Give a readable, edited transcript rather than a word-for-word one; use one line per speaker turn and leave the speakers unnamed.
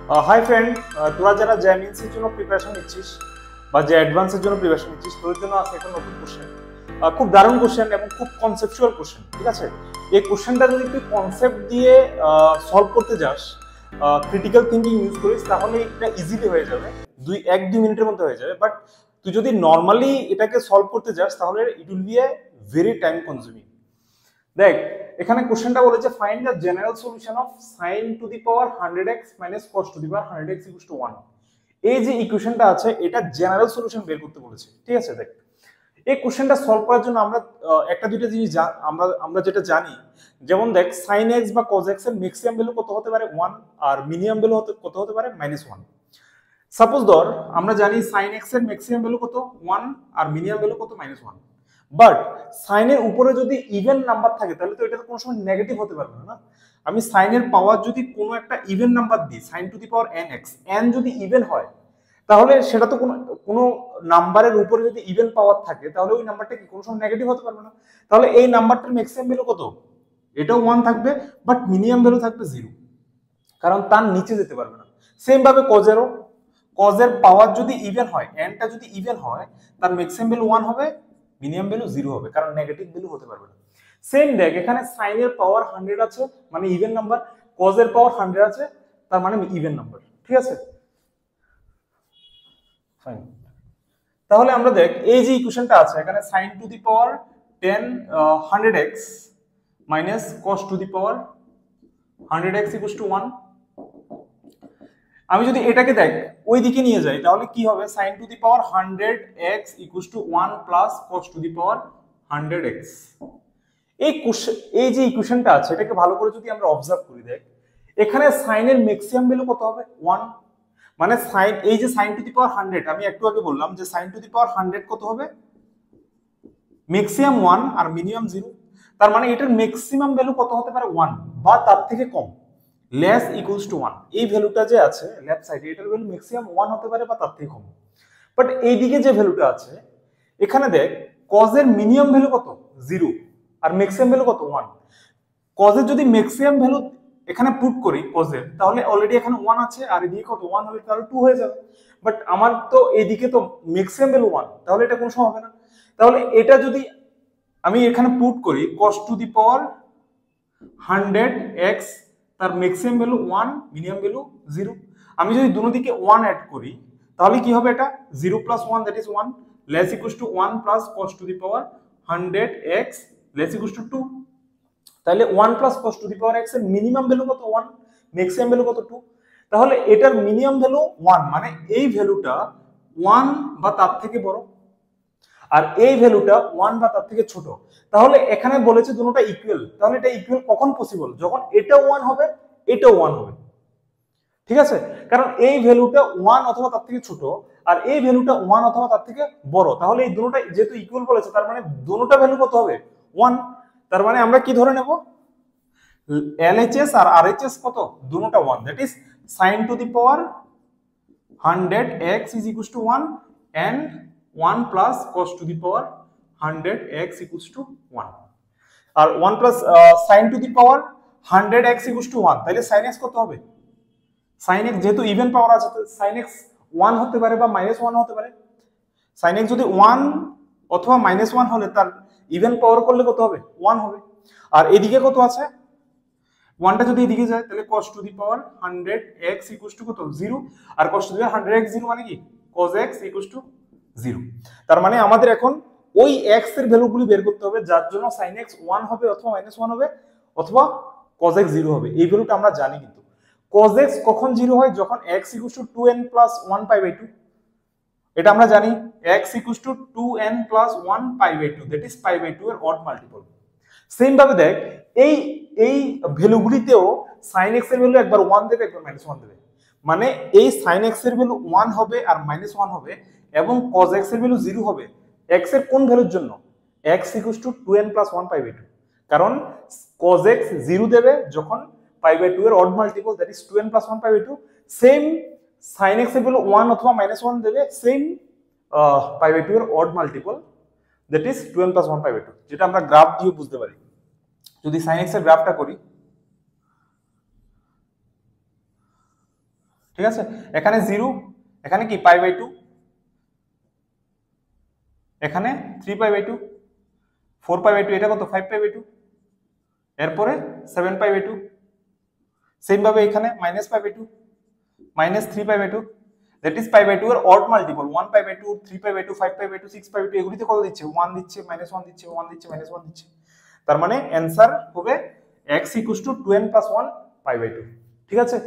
Hi friend, তোরা যারা জেএমএনসির জন্য প্রিপারেশন নিচ্ছিস বা যে অ্যাডভান্সের জন্য প্রিপারেশন নিচ্ছিস তোদের জন্য আছে একটা নতুন কোশ্চেন। খুব দারুণ কোশ্চেন এবং খুব কনসেপচুয়াল কোশ্চেন। ঠিক আছে, এই কোশ্চেনটা যদি তুই কনসেপ্ট দিয়ে সলভ করতে যাস, ক্রিটিক্যাল থিঙ্কিং ইউজ করিস, তাহলে এটা ইজিলি হয়ে যাবে, 1-2 মিনিটের মধ্যে হয়ে যাবে। বাট তুই যদি নর্মালি এটাকে সলভ করতে যাস তাহলে it will B a very time consuming. দেখ, এখানে কোশ্চেনটা বলেছে find the general solution of sin to the power 100x minus cos to the power 100x equals to 1। এই যে ইকুয়েশনটা আছে এটা জেনারেল সলিউশন বের করতে বলেছে। ঠিক আছে, দেখ এই কোশ্চেনটা সলভ করার জন্য আমরা একটা দুইটা জিনিস আমরা যেটা জানি, যেমন দেখ sin x বা cos x এর ম্যাক্সিমাম ভ্যালু কত হতে পারে 1, আর মিনিমাম ভ্যালু কত হতে পারে -1। সাপোজ ধর আমরা জানি sin x এর ম্যাক্সিমাম ভ্যালু কত 1 আর মিনিমাম ভ্যালু কত -1। বাট সাইনের উপরে যদি ইভেন নাম্বার থাকে তাহলে তো এটা তো কোনো সময় নেগেটিভ হতে পারবে না। আমি সাইনের পাওয়ার যদি কোনো একটা ইভেন নাম্বার দিই, sin to the power nx, n যদি ইভেন হয় তাহলে সেটা তো কোনো নাম্বারের উপরে যদি ইভেন পাওয়ার থাকে তাহলে ওই নাম্বারটা কি কোনো সময় নেগেটিভ হতে পারবে না। তাহলে এই নাম্বারটার ম্যাক্সিমাম ভ্যালু কত? এটাও 1 থাকবে, বাট মিনিমাম ভ্যালু থাকবে 0, কারণ তার নিচে যেতে পারবে না। সেম ভাবে কজেরও, কজের পাওয়ার যদি ইভেন হয়, nটা যদি ইভেন হয়, তার ম্যাক্সিমাম ভ্যালু 1 হবে, মিনিমাম ভ্যালু 0 হবে, কারণ নেগেটিভ ভ্যালু হতে পারবে না। সেম দেখ, এখানে sin এর পাওয়ার 100 আছে মানে ইভেন নাম্বার, cos এর পাওয়ার 100 আছে তার মানে ইভেন নাম্বার। ঠিক আছে, ফাইন। তাহলে আমরা দেখ এই যে ইকুয়েশনটা আছে এখানে sin to the power 100x minus cos to the power 100x equals to 1। আমি যদি এটাকে দেখ ওই দিকে নিয়ে যাই তাহলে কি হবে, sin to the power 100x equals to 1 plus cos to the power 100x। এই যে ইকুয়েশনটা আছে এটাকে ভালো করে যদি আমরা অবজার্ভ করি, দেখ এখানে sin এর ম্যাক্সিমাম ভ্যালু কত হবে 1, মানে sin এই যে sin টু দি পাওয়ার 100, আমি একটু আগে বললাম যে sin টু দি পাওয়ার 100 কত হবে, ম্যাক্সিমাম 1 আর মিনিমাম 0। তার মানে এটার ম্যাক্সিমাম ভ্যালু কত হতে পারে 1 বা তার থেকে কম, লেস ইকুয়ালস টু 1। এই ভ্যালুটা যে আছে লেফট সাইডে এটার ভ্যালু ম্যাক্সিমাম 1 হতে পারে বা তার থেকে কম। বাট এইদিকে যে ভ্যালুটা আছে এখানে দেখ cos এর মিনিমাম ভ্যালু কত 0 আর ম্যাক্সিমাম ভ্যালু কত 1। cos এর যদি ম্যাক্সিমাম ভ্যালু এখানে পুট করি cos এর, তাহলে অলরেডি এখানে 1 আছে আর এদিকে কত 1 হলে তাহলে 2 হয়ে যাবে। বাট আমার তো এইদিকে তো ম্যাক্সিমাম ভ্যালু 1, তাহলে এটা কোনো সময় হবে না। তাহলে এটা যদি আমি এখানে পুট করি cos to the power 100x, তার ম্যাক্সিমাম ভ্যালু 1, মিনিমাম ভ্যালু 0। আমি যদি দুনো দিকে 1 অ্যাড করি তাহলে কি হবে, এটা 0 plus 1 that is 1, less equals to 1 plus cos to the power 100x less equals to 2। তাহলে 1 plus cos to the power x এর মিনিমাম ভ্যালু কত 1, ম্যাক্সিমাম ভ্যালু কত 2। তাহলে এটার মিনিমাম ভ্যালু 1, মানে এই ভ্যালুটা 1 বা তার থেকে বড়, আর এই ভ্যালুটা 1 বা তার থেকে ছোট। তাহলে এখানে বলেছে দুটোটা ইকুয়াল, তাহলে এটা ইকুয়াল কখন পসিবল, যখন এটাও 1 হবে এটাও 1 হবে। ঠিক আছে, কারণ এই ভ্যালুটা 1 অথবা তার থেকে ছোট আর এই ভ্যালুটা 1 অথবা তার থেকে বড়, তাহলে এই দুটোটা যেহেতু ইকুয়াল বলেছে তার মানে দুটোটা ভ্যালু কত হবে 1। তার মানে আমরা কি ধরে নেব, LHS আর RHS কত, দুটোটা 1, that is sin to the power 100x is equals to 1 and 1 plus cos to the power 100x equals to 1, আর 1 plus sin to the power 100x equals to 1, তাহলে sin x কত হবে, sin x যেহেতু even পাওয়ার আছে sin x 1 হতে পারে বা -1 হতে পারে। sin x যদি 1 অথবা -1 হলে তার ইভেন পাওয়ার করলে কত হবে 1 হবে। আর এদিকে কত আছে 1টা যদি এদিকে যায় তাহলে cos to the power 100x equals to কত 0, আর cos to the power 100x 0 মানে কি cos x ইকুয়ালস টু 0। তার মানে আমাদের এখন ওই x এর ভ্যালুগুলি বের করতে হবে যার জন্য sin x 1 হবে অথবা -1 হবে অথবা cos x 0 হবে। এই ভ্যালুটা আমরা জানি, কিন্তু cos x কখন 0 হয়, যখন x ইকুয়ালস টু 2n + 1 π/2, এটা আমরা জানি x equals to 2n + 1 π/2, that is π/2 এর অড মাল্টিপল। সেম ভাবে দেখ এই এই ভ্যালুগুলিতেও sin x এর ভ্যালু একবার 1 দেবে একবার -1 দেবে, মানে এই sin x এর ভ্যালু 1 হবে আর -1 হবে এবং cos x এর ভ্যালু 0 হবে। x এর কোন ভ্যালুর জন্য, x ইকুয়ালস টু 2n + 1 π/2, কারণ cos x 0 দেবে যখন π/2 এর odd multiple that is 2n + 1 π/2। Same sin x এর ভ্যালু 1 অথবা -1 দেবে সেম π/2 এর odd multiple that is 2n + 1 π/2, যেটা আমরা গ্রাফ দিয়ে বুঝতে পারি। যদি sin x এর গ্রাফটা করি ঠিক আছে, এখানে 0, এখানে কি পাই বাই 2, এখানে 3 পাই বাই 2, 4 পাই বাই 2, এটা কত 5 পাই বাই 2, এরপরে 7 পাই বাই 2, সেম ভাবে এখানে minus pi by 2, minus 3 pi by 2, that is pi by 2 এর odd multiple 1 pi by 2, 3 pi by 2, 5 pi by 2, 6 pi by 2, এগুলিতে কত দিচ্ছে 1 দিচ্ছে, মাইনাস 1 দিচ্ছে, 1 দিচ্ছে, মাইনাস 1 দিচ্ছে। তার মানে অ্যানসার হবে x = 2n + 1 পাই বাই 2। ঠিক আছে।